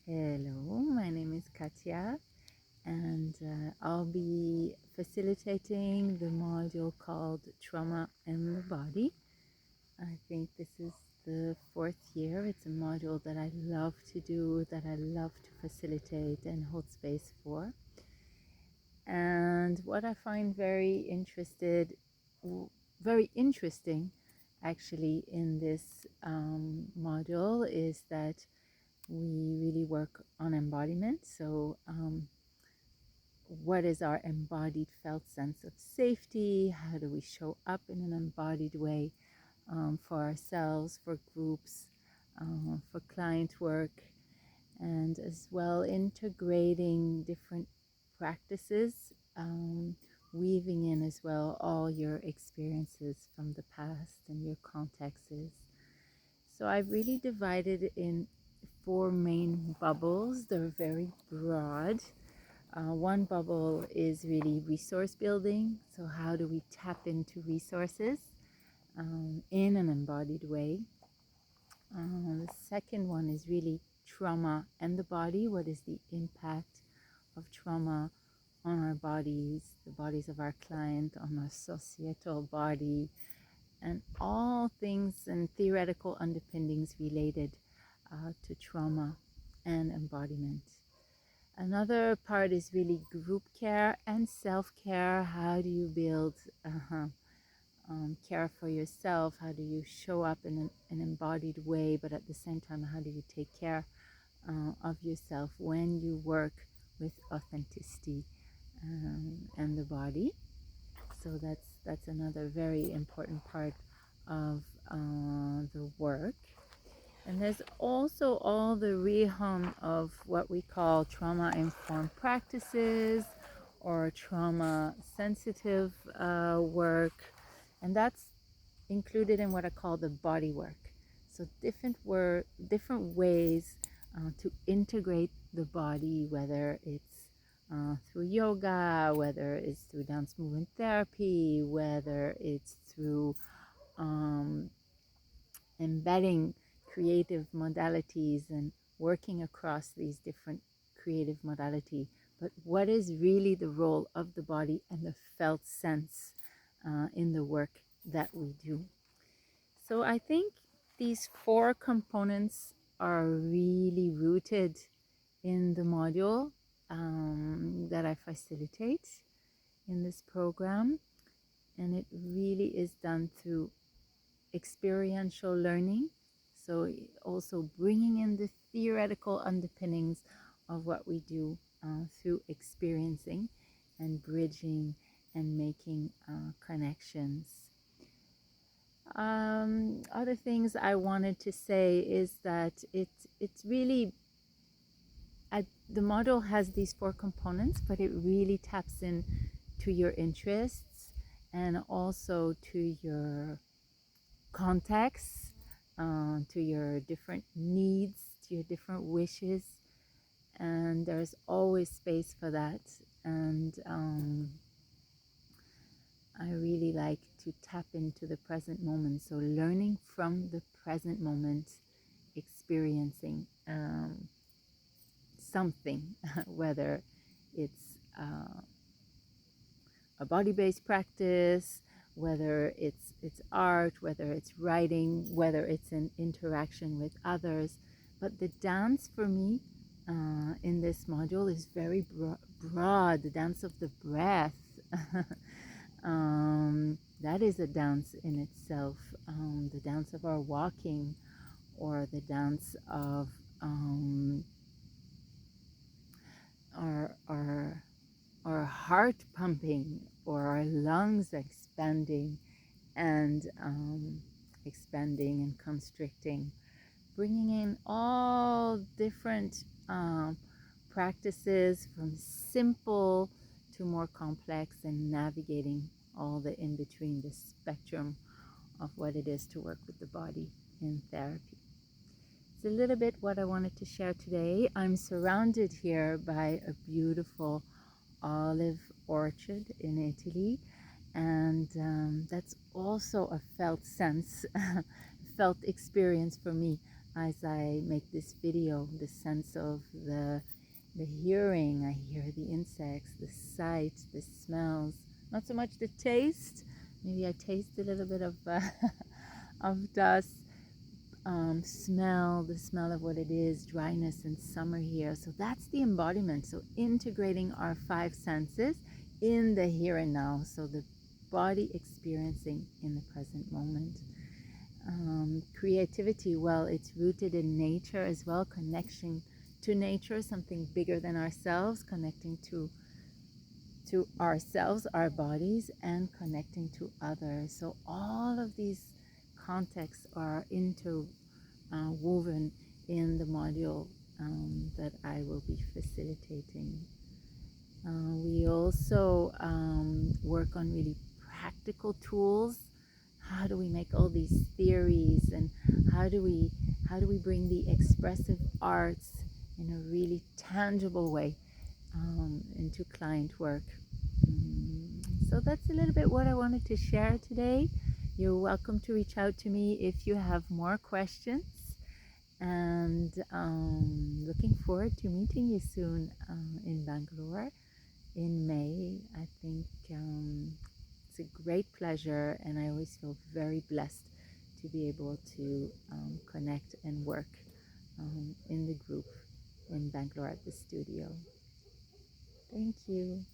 Hello, my name is Katia, and I'll be facilitating the module called Trauma and the Body. I think this is the fourth year. It's a module that I love to do, that I love to facilitate and hold space for. And what I find very interesting actually in this module is that we really work on embodiment. So what is our embodied felt sense of safety? How do we show up in an embodied way for ourselves, for groups, for client work, and as well integrating different practices, weaving in as well all your experiences from the past and your contexts. So I've really divided it in four main bubbles. They're very broad. One bubble is really resource building. So how do we tap into resources in an embodied way? The second one is really trauma and the body. What is the impact of trauma on our bodies, the bodies of our client, on our societal body, and all things and theoretical underpinnings related to trauma and embodiment. Another part is really group care and self-care. How do you build care for yourself? How do you show up in an embodied way, but at the same time, how do you take care of yourself when you work with authenticity and the body? So that's another very important part of the work. And there's also all the realm of what we call trauma-informed practices or trauma-sensitive work, and that's included in what I call the body work. So different ways to integrate the body, whether it's through yoga, whether it's through dance movement therapy, whether it's through embedding creative modalities and working across these different creative modalities. But what is really the role of the body and the felt sense in the work that we do? So I think these four components are really rooted in the module that I facilitate in this program, and it really is done through experiential learning. So also bringing in the theoretical underpinnings of what we do through experiencing and bridging and making connections. Other things I wanted to say is that it's really the model has these four components, but it really taps in to your interests and also to your context, to your different needs, to your different wishes, and there's always space for that. And I really like to tap into the present moment, so learning from the present moment, experiencing something, whether it's a body-based practice, whether it's art, whether it's writing, whether it's an interaction with others. But the dance for me in this module is very broad, the dance of the breath. That is a dance in itself, the dance of our walking, or the dance of our heart pumping, or our lungs expanding and constricting, bringing in all different practices from simple to more complex, and navigating all the in between, the spectrum of what it is to work with the body in therapy. It's a little bit what I wanted to share today. I'm surrounded here by a beautiful olive orchard in Italy, and that's also a felt sense, felt experience for me. as I make this video, the sense of the hearing. I hear the insects, the sight, the smells, not so much the taste. Maybe I taste a little bit of of dust. Smell, the smell of what it is, dryness and summer here. So that's the embodiment. So integrating our five senses in the here and now. So the body experiencing in the present moment. Creativity, well, it's rooted in nature as well, connection to nature, something bigger than ourselves, connecting to ourselves, our bodies, and connecting to others. So all of these contexts are woven in the module that I will be facilitating. We also work on really practical tools. How do we make all these theories, and how do we bring the expressive arts in a really tangible way into client work? So that's a little bit what I wanted to share today. You're welcome to reach out to me if you have more questions, and looking forward to meeting you soon in Bangalore in May. I think it's a great pleasure, and I always feel very blessed to be able to connect and work in the group in Bangalore at the studio. Thank you.